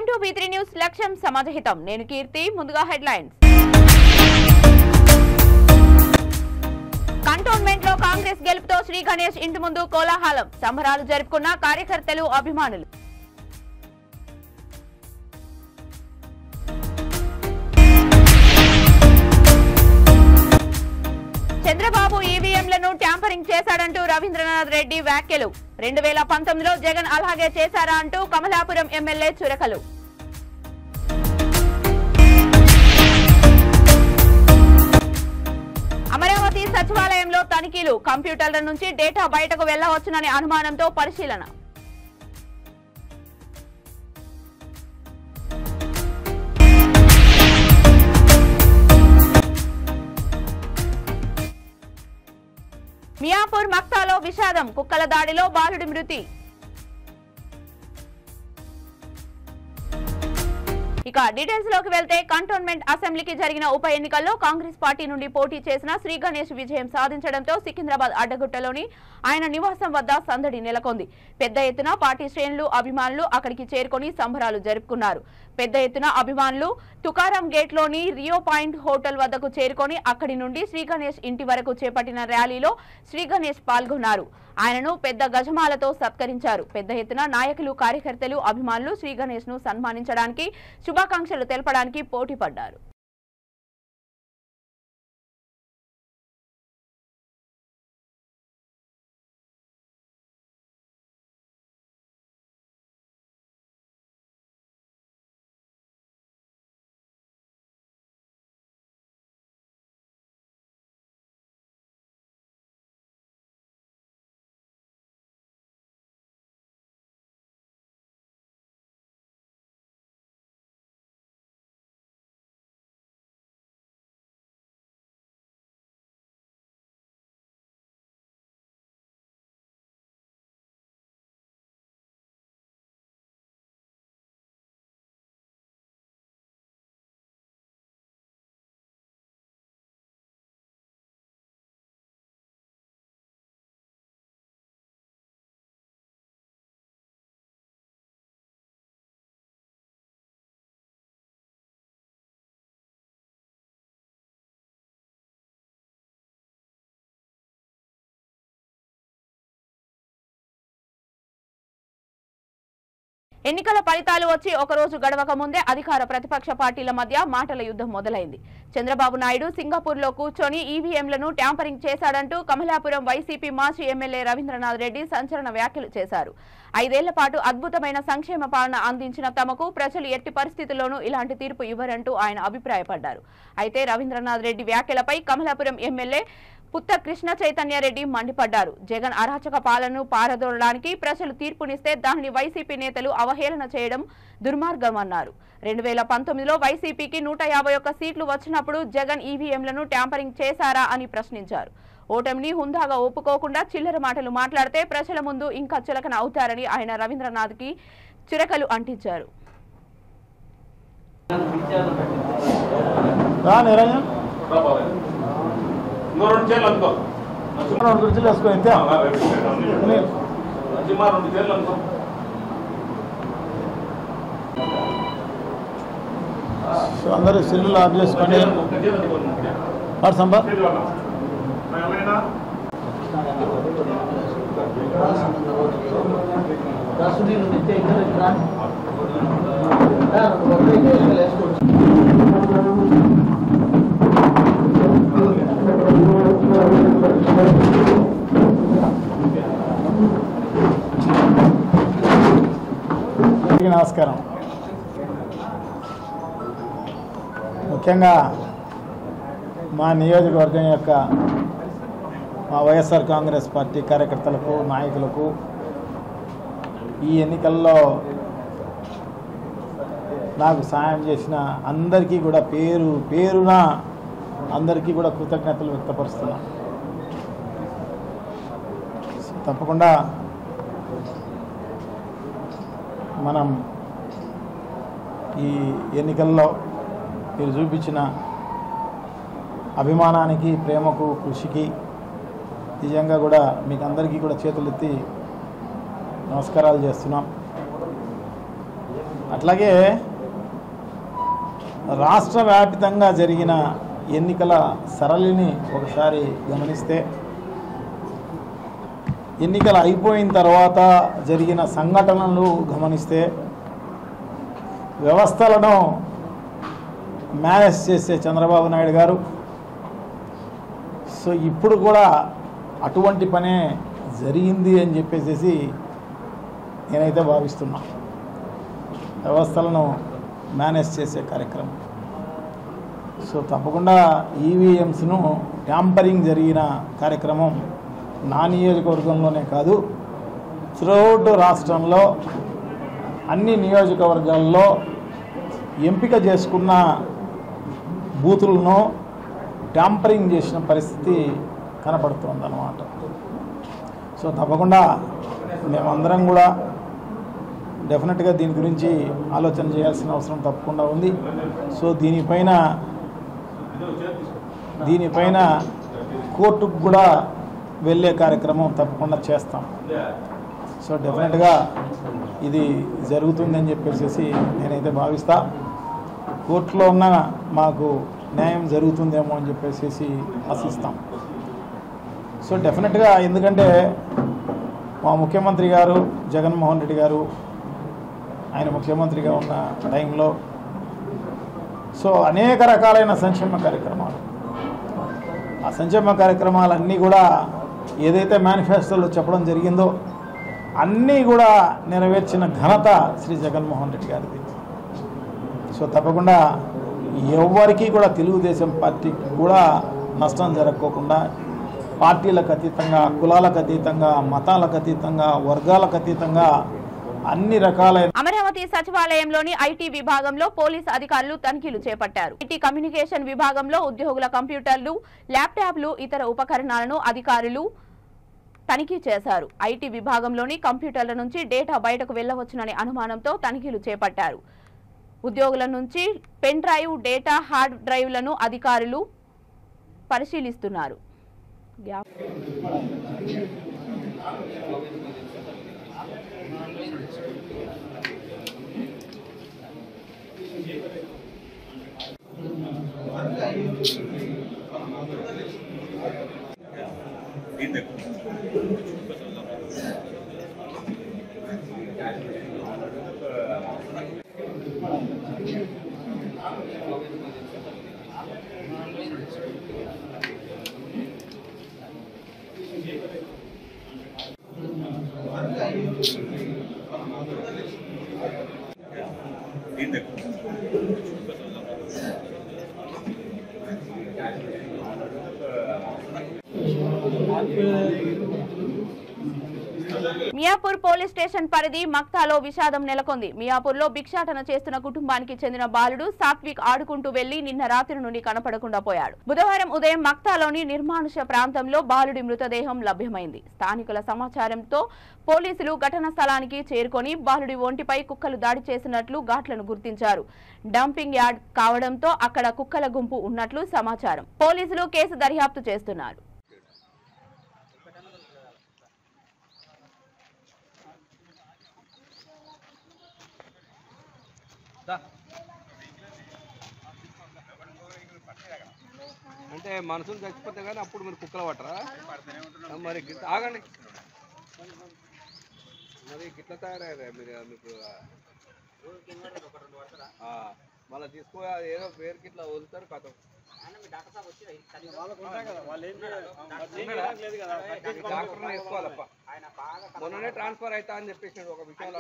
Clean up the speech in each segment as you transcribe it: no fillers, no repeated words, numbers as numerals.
Welcome to B3 news లక్ష్యం సమాజహితం నేను కీర్తి ముందుగా హెడ్లైన్స్ కంటోన్మెంట్ లో కాంగ్రెస్ గెలుపుతో శ్రీ గణేష్ ఇంటి ముందు కోలాహలం సంబరాలు జరుపుకున్న కార్యకర్తలు అభిమానులు చంద్రబాబు ఈవీఎంలను ట్యాంపరింగ్ చేశాడంటూ రవీంద్రనాథ్ రెడ్డి వ్యాఖ్యలు 2019లో జగన్ అలాగే చేశారా అంటూ కమలాపురం ఎమ్మెల్యే చురకలు అమరావతి సచివాలయంలో తనిఖీలు కంప్యూటర్ల నుంచి డేటా బయటకు వెళ్లవచ్చుననే అనుమానంతో పరిశీలన మియాపూర్ మక్తాలో విషాదం కుక్కల దాడిలో బాలుడి మృతి ఇక డీటెయిల్స్ లోకి వెళ్తే కంటోన్మెంట్ అసెంబ్లీకి జరిగిన ఉప ఎన్నికల్లో కాంగ్రెస్ పార్టీ నుండి పోటీ చేసిన శ్రీ గణేష్ విజయం సాధించడంతో సికింద్రాబాద్ అడ్డగుట్టలోని ఆయన నివాసం వద్ద సందడి నెలకొంది. పెద్ద ఎత్తున పార్టీ శ్రేణులు అభిమానులు అక్కడికి చేరుకొని సంబరాలు జరుపుకున్నారు. పెద్ద ఎత్తున అభిమానులు తుకారం గేట్ లోని రియో పాయింట్ హోటల్ వద్దకు చేరుకొని అక్కడి నుండి శ్రీ గణేష్ ఇంటి వరకు చేపట్టిన ర్యాలీలో శ్రీ గణేష్ పాల్గొన్నారు. ఆయనను పెద్ద గజమాలతో సత్కరించారు. పెద్ద ఎత్తున నాయకులు కార్యకర్తలు అభిమానులు శ్రీ గణేష్ ను సన్మానించడానికి శుభాకాంక్షలు తెలపడానికి పోటీ పడ్డారు. ఎన్నికల ఫలితాలు వచ్చి ఒక రోజు గడవక ముందే అధికార ప్రతిపక్ష పార్టీల మధ్య మాటల యుద్ధం మొదలైంది. చంద్రబాబు నాయుడు సింగపూర్ లో కూర్చొని ఈవీఎంలను ట్యాంపరింగ్ చేశాడంటూ కమలాపురం వైసీపీ మాజీ ఎమ్మెల్యే రవీంద్రనాథ్ రెడ్డి సంచలన వ్యాఖ్యలు చేశారు. 5 ఏళ్ల పాటు అద్భుతమైన సంక్షేమ పాలన అందించిన తమకు ప్రజలు ఎట్టి పరిస్థితుల్లోనూ ఇలాంటి తీర్పు ఇవ్వరంటూ ఆయన అభిప్రాయపడ్డారు. అయితే రవీంద్రనాథ్ రెడ్డి వ్యాఖ్యలపై కమలాపురం ఎమ్మెల్యే పుత్త కృష్ణ చైతన్య రెడ్డి మండిపడ్డారు. జగన్ అరాచక పాలనను పారదోలడానికి ప్రజలు తీర్పునిస్తే దానిని వైసీపీ నేతలు అవహేళన చేయడం దుర్మార్గమన్నారు. 2019లో వైసీపీకి 151 సీట్లు వచ్చినప్పుడు జగన్ ఈవీఎంలను ట్యాంపరింగ్ చేశారా అని ప్రశ్నించారు. ఓటమిని హుందాగా ఒప్పుకోకుండా చిల్లర మాటలు మాట్లాడితే ప్రజల ముందు ఇంకా చులకన అవుతారని ఆయన రవీంద్రనాథ్కి చురకలు అంటించారు. అందరూ సెల్లులు ఆఫ్ చేసుకోండి. నమస్కారం. ముఖ్యంగా మా నియోజకవర్గం యొక్క మా వైఎస్ఆర్ కాంగ్రెస్ పార్టీ కార్యకర్తలకు నాయకులకు ఈ ఎన్నికల్లో నాకు సహాయం చేసిన అందరికీ కూడా పేరు పేరున అందరికీ కూడా కృతజ్ఞతలు వ్యక్తపరుస్తున్నాను. తప్పకుండా మనం ఈ ఎన్నికల్లో మీరు చూపించిన అభిమానానికి, ప్రేమకు, కృషికి నిజంగా కూడా మీకు అందరికీ కూడా చేతులెత్తి నమస్కారాలు చేస్తున్నాం. అట్లాగే రాష్ట్ర వ్యాప్తంగా జరిగిన ఎన్నికల సరళిని ఒకసారి గమనిస్తే ఎన్నికలు అయిపోయిన తర్వాత జరిగిన సంఘటనలు గమనిస్తే వ్యవస్థలను మేనేజ్ చేసే చంద్రబాబు నాయుడు గారు సో ఇప్పుడు కూడా అటువంటి పనే జరిగింది అని చెప్పేసి నేనైతే భావిస్తున్నా. వ్యవస్థలను మేనేజ్ చేసే కార్యక్రమం. సో తప్పకుండా ఈవీఎంస్ను ట్యాంపరింగ్ జరిగిన కార్యక్రమం నా నియోజకవర్గంలోనే కాదు, త్రూఅవుట్ రాష్ట్రంలో అన్ని నియోజకవర్గాల్లో ఎంపిక చేసుకున్న బూతులను ట్యాంపరింగ్ చేసిన పరిస్థితి కనపడుతుందన్నమాట. సో తప్పకుండా మేమందరం కూడా డెఫినెట్గా దీని గురించి ఆలోచన చేయాల్సిన అవసరం తప్పకుండా ఉంది. సో దీనిపైన కోర్టుకు కూడా వెళ్ళే కార్యక్రమం తప్పకుండా చేస్తాం. సో డెఫినెట్గా ఇది జరుగుతుందని చెప్పేసి నేనైతే భావిస్తా. కోర్టులో ఉన్న మాకు న్యాయం జరుగుతుందేమో అని చెప్పేసి ఆశిస్తాం. సో డెఫినెట్గా ఎందుకంటే మా ముఖ్యమంత్రి గారు జగన్మోహన్ రెడ్డి గారు ఆయన ముఖ్యమంత్రిగా ఉన్న టైంలో సో అనేక రకాలైన సంక్షేమ కార్యక్రమాలు, ఆ సంక్షేమ కార్యక్రమాలన్నీ కూడా ఏదైతే మేనిఫెస్టోలో చెప్పడం జరిగిందో అన్నీ కూడా నెరవేర్చిన ఘనత శ్రీ జగన్మోహన్ రెడ్డి గారిది. సో తప్పకుండా ఎవరికి కూడా తెలుగుదేశం పార్టీకి కూడా నష్టం జరగకోకుండా పార్టీలకు అతీతంగా, కులాలకు అతీతంగా, మతాలకు అతీతంగా, వర్గాలకు అతీతంగా అన్ని రకాలైన అమరావతి సచివాలయంలోని ఐటీ విభాగంలో పోలీసు అధికారులు తనిఖీలు చేపట్టారు. ఐటీ కమ్యూనికేషన్ విభాగంలో ఉద్యోగుల కంప్యూటర్లు, ల్యాప్టాప్లు, ఇతర ఉపకరణాలను అధికారులు తనిఖీ చేశారు. ఐటీ విభాగంలోని కంప్యూటర్ల నుంచి డేటా బయటకు వెళ్లవచ్చుననే అనుమానంతో తనిఖీలు చేపట్టారు. ఉద్యోగుల నుంచి పెన్ డ్రైవ్, డేటా, హార్డ్ డ్రైవ్లను అధికారులు పరిశీలిస్తున్నారు. మియాపూర్ పోలీస్ స్టేషన్ పరిధి మక్తాలో విషాదం నెలకొంది. మియాపూర్లో భిక్షాటన చేస్తున్న కుటుంబానికి చెందిన బాలుడు సాత్విక్ ఆడుకుంటూ వెళ్లి నిన్న రాత్రి నుండి కనపడకుండా పోయాడు. బుధవారం ఉదయం మక్తాలోని నిర్మానుష ప్రాంతంలో బాలుడి మృతదేహం లభ్యమైంది. స్థానికుల సమాచారంతో పోలీసులు ఘటనా స్థలానికి చేరుకొని బాలుడి ఒంటిపై కుక్కలు దాడి చేసినట్లు ఘాట్లను గుర్తించారు. డంపింగ్ యార్డ్ కావడంతో అక్కడ కుక్కల గుంపు ఉన్నట్లు సమాచారం. పోలీసులు కేసు దర్యాప్తు చేస్తున్నారు. అంటే మనసులు చచ్చిపోతే కానీ అప్పుడు మీరు కుక్కలు పట్టరా? మరి ఆగండి, మరి గిట్ల తయారయ్యారా మీరు? మీకు మళ్ళీ తీసుకో ఏదో పేరుకి ఇట్లా వదులుతారు కథ. డాక్టర్ వేసుకోవాలప్ప, మొన్ననే ట్రాన్స్ఫర్ అవుతా అని చెప్పేసాడు ఒక విషయం.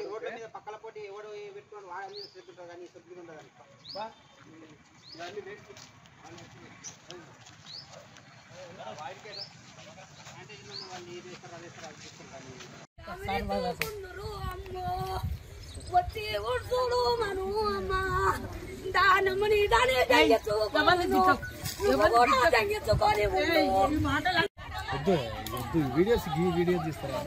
వీడియో తీస్తారా?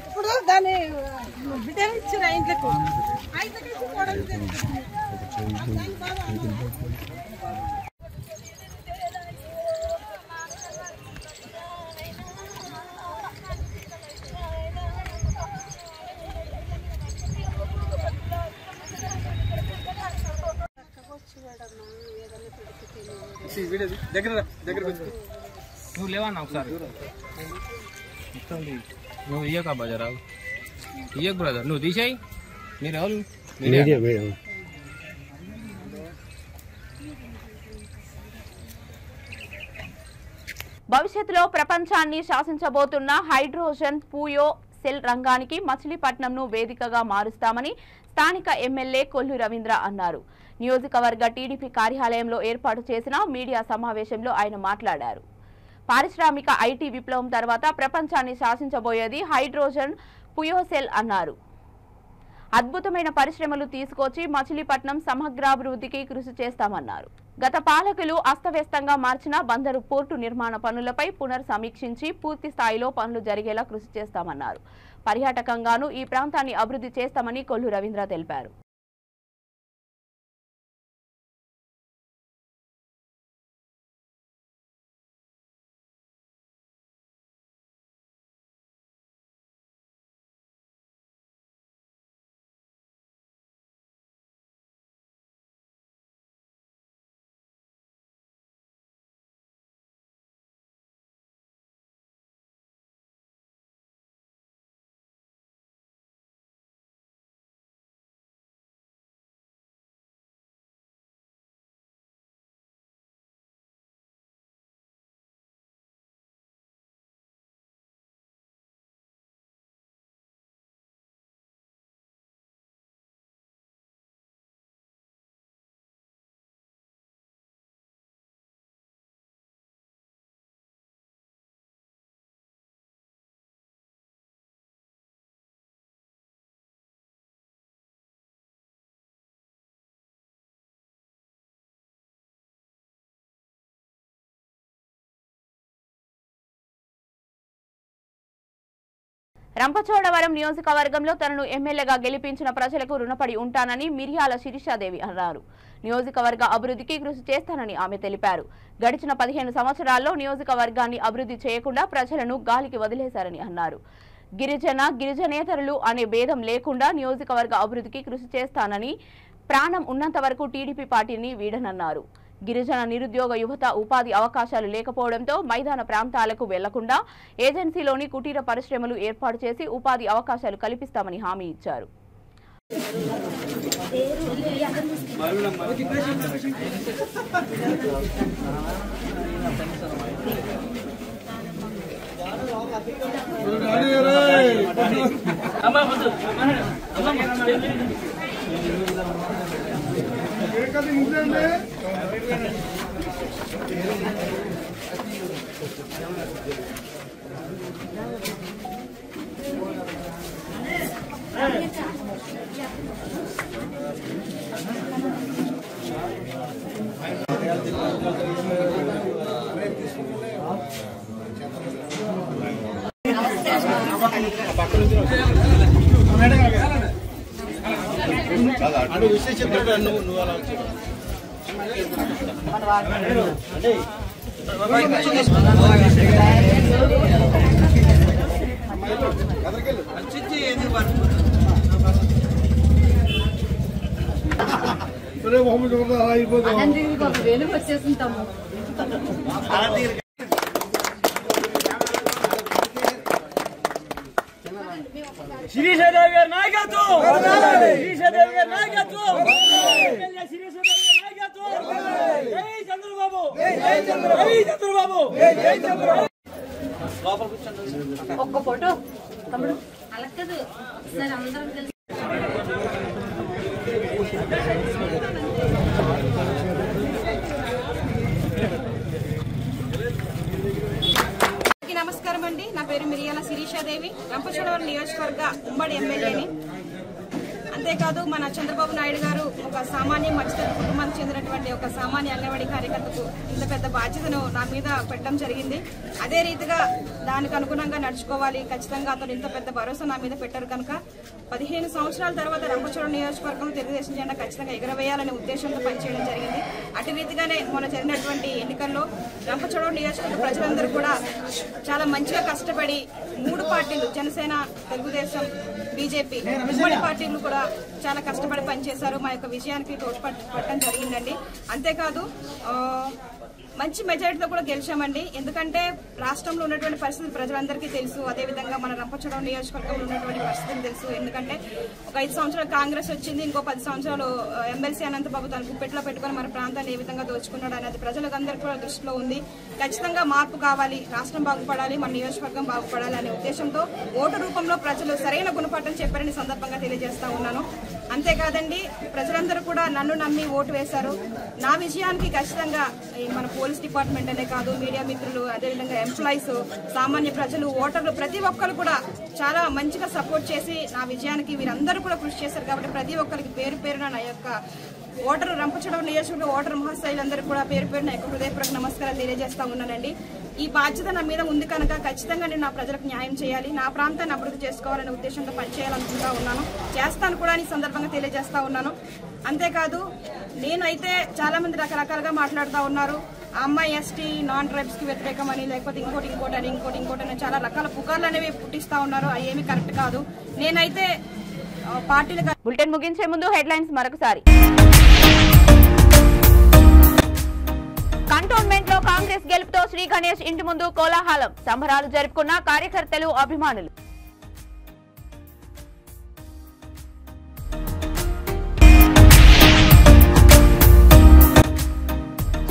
ఇప్పుడు దాన్ని బిడ్డ ఇచ్చిన ఇంట్లోకి నువ్వు లేవన్నా ఒకసారి నువ్వు ఇయ్యక బజారా ఇయ్యకు బ్రదర్ నువ్వు తీసేయి మీరు ఎవరు భవిష్యత్తులో ప్రపంచాన్ని శాసించబోతున్న హైడ్రోజన్ పూయో సెల్ రంగానికి మచిలీపట్నంను వేదికగా మారుస్తామని స్థానిక ఎమ్మెల్యే కొల్లు రవీంద్ర అన్నారు. నియోజకవర్గ టీడీపీ కార్యాలయంలో ఏర్పాటు చేసిన మీడియా సమావేశంలో ఆయన మాట్లాడారు. పారిశ్రామిక ఐటీ విప్లవం తర్వాత ప్రపంచాన్ని శాసించబోయేది హైడ్రోజన్ పుయోసెల్ అన్నారు. అద్భుతమైన పరిశ్రమలు తీసుకొచ్చి మచిలీపట్నం సమగ్రాభివృద్ధికి కృషి చేస్తామన్నారు. గత పాలకులు అస్తవ్యస్తంగా మార్చిన బందరు పోర్టు నిర్మాణ పనులపై పునర్సమీక్షించి పూర్తి స్థాయిలో పనులు జరిగేలా కృషి చేస్తామన్నారు. పర్యాటకంగానూ ఈ ప్రాంతాన్ని అభివృద్ధి చేస్తామని కొల్లు రవీంద్ర తెలిపారు. రంపచోడవరం నియోజకవర్గంలో తనను ఎమ్మెల్యేగా గెలిపించిన ప్రజలకు రుణపడి ఉంటానని మిర్యాల శిరీషాదేవి అన్నారు. నియోజకవర్గ అభివృద్ధికి కృషి చేస్తానని ఆమె తెలిపారు. గడిచిన 15 సంవత్సరాల్లో నియోజకవర్గాన్ని అభివృద్ధి చేయకుండా ప్రజలను గాలికి వదిలేశారని అన్నారు. గిరిజనేతరులు అనే భేదం లేకుండా నియోజకవర్గ అభివృద్ధికి కృషి చేస్తానని, ప్రాణం ఉన్నంత వరకు టీడీపీ పార్టీని వీడనన్నారు. గిరిజన నిరుద్యోగ యువత ఉపాధి అవకాశాలు లేకపోవడంతో మైదాన ప్రాంతాలకు వెళ్లకుండా ఏజెన్సీలోని కుటీర పరిశ్రమలు ఏర్పాటు చేసి ఉపాధి అవకాశాలు కల్పిస్తామని హామీ ఇచ్చారు. వచ్చేసింటాము. శిరీషాదేవి గారి నాయకత్వం, శిరీషాదేవి గారి నాయకత్వం, ఎమ్మెల్యే శిరీషాదేవి గారి నాయకత్వం. జై చంద్రబాబు, జై చంద్రబాబు, జై చంద్రబాబు. ఒక్క ఫోటో తమ్ముడు అలక్కదు సార్ అందరం కలిసి. నమస్కారం అండి, నా పేరు మిర్యాల శిరీషాదేవి, రంపచోడవరం నియోజకవర్గ ఉమ్మడి ఎమ్మెల్యేని. అంతేకాదు మన చంద్రబాబు నాయుడు గారు ఒక సామాన్య మధ్యతరగతి కుటుంబానికి చెందినటువంటి ఒక సామాన్య అంగన్వాడీ కార్యకర్తకు ఇంత పెద్ద బాధ్యతను నా మీద పెట్టడం జరిగింది. అదే రీతిగా దానికి అనుగుణంగా నడుచుకోవాలి. ఖచ్చితంగా అతను ఇంత పెద్ద భరోసా నా మీద పెట్టారు కనుక 15 సంవత్సరాల తర్వాత రంపచోడవరం నియోజకవర్గం తెలుగుదేశం జెండా ఖచ్చితంగా ఎగరవేయాలనే ఉద్దేశంతో పనిచేయడం జరిగింది. అటు రీతిగానే మొన్న జరిగినటువంటి ఎన్నికల్లో రంపచోడవరం నియోజకవర్గ ప్రజలందరూ కూడా చాలా మంచిగా కష్టపడి 3 పార్టీలు జనసేన, తెలుగుదేశం, బీజేపీ ఉమ్మడి పార్టీలు కూడా చాలా కష్టపడి పనిచేశారు. మా యొక్క విజయానికి తోడ్పడటం జరిగిందండి. అంతేకాదు మంచి మెజారిటీతో కూడా గెలిచామండి. ఎందుకంటే రాష్ట్రంలో ఉన్నటువంటి పరిస్థితులు ప్రజలందరికీ తెలుసు, అదేవిధంగా మన రంపచోడవరం నియోజకవర్గంలో ఉన్నటువంటి పరిస్థితులు తెలుసు. ఎందుకంటే ఒక 5 సంవత్సరాలు కాంగ్రెస్ వచ్చింది, ఇంకో 10 సంవత్సరాలు ఎమ్మెల్సీ అనంతబాబు తన గుప్పెట్లో పెట్టుకుని మన ప్రాంతాన్ని ఏ విధంగా దోచుకున్నాడు అనేది ప్రజలందరికీ కూడా దృష్టిలో ఉంది. ఖచ్చితంగా మార్పు కావాలి, రాష్ట్రం బాగుపడాలి, మన నియోజకవర్గం బాగుపడాలి అనే ఉద్దేశంతో ఓటు రూపంలో ప్రజలు సరైన గుణపాఠం చెప్పారని సందర్భంగా తెలియజేస్తా ఉన్నాను. అంతేకాదండి, ప్రజలందరూ కూడా నన్ను నమ్మి ఓటు వేశారు. నా విజయానికి ఖచ్చితంగా మన పోలీస్ డిపార్ట్మెంట్ అనే కాదు, మీడియా మిత్రులు, అదేవిధంగా ఎంప్లాయీస్, సామాన్య ప్రజలు, ఓటర్లు ప్రతి ఒక్కరు కూడా చాలా మంచిగా సపోర్ట్ చేసి నా విజయానికి వీరందరూ కూడా కృషి చేశారు. కాబట్టి ప్రతి ఒక్కరికి పేరు పేరున నా యొక్క ఓటరు రంపచోడవరం నియోజకవర్గ ఓటరు మహాశైలందరూ కూడా పేరు పేరున యొక్క హృదయపూర్వక నమస్కారాలు తెలియజేస్తా ఉన్నానండి. ఈ బాధ్యత నా మీద ఉంది కనుక ఖచ్చితంగా నేను నా ప్రజలకు న్యాయం చేయాలి, నా ప్రాంతాన్ని అభివృద్ధి చేసుకోవాలనే ఉద్దేశంతో పనిచేయాలనుకుంటా ఉన్నాను, చేస్తాను కూడా ఈ సందర్భంగా తెలియజేస్తా ఉన్నాను. అంతేకాదు, నేనైతే చాలా మంది రకరకాలుగా మాట్లాడుతూ ఉన్నారు. ఆ అమ్మాయి ఎస్టీ నాన్ ట్రైబ్స్ కి వ్యతిరేకం అని, లేకపోతే ఇంకోటి అని చాలా రకాల పుకార్లు అనేవి పుట్టిస్తా ఉన్నారు. అవి ఏమీ కరెక్ట్ కాదు. నేనైతే పార్టీలు బులెటిన్ ముగించే ముందు హెడ్లైన్స్ మరొకసారి. కంటోన్మెంట్ లో కాంగ్రెస్ గెలుపుతో శ్రీ గణేష్ ఇంటి ముందు కోలాహలం, సంబరాలు జరుపుకున్న కార్యకర్తలు, అభిమానులు.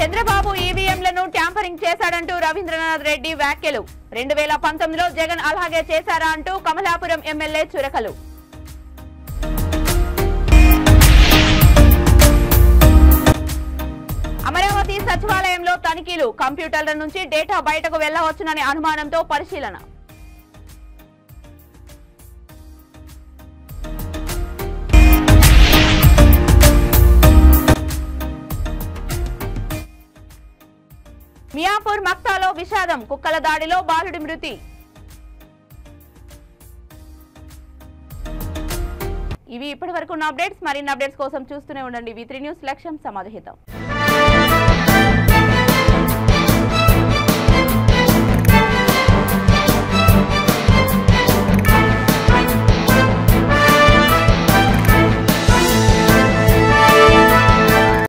చంద్రబాబు ఈవీఎంలను ట్యాంపరింగ్ చేశాడంటూ రవీంద్రనాథ్ రెడ్డి వ్యాఖ్యలు. 2019లో జగన్ అలాగే చేశారా అంటూ కమలాపురం ఎమ్మెల్యే చురకలు. అమరావతి సచివాలయంలో తనిఖీలు, కంప్యూటర్ల నుంచి డేటా బయటకు వెళ్లవచ్చుననే అనుమానంతో పరిశీలన. మియాపూర్ మక్తాలో విషాదం, కుక్కల దాడిలో బాలుడి మృతి. ఇవి ఇప్పటి వరకు ఉన్న అప్డేట్స్. మరిన్ని అప్డేట్స్ కోసం చూస్తూనే ఉండండి V3 న్యూస్. లక్ష్యం సమాజహితం.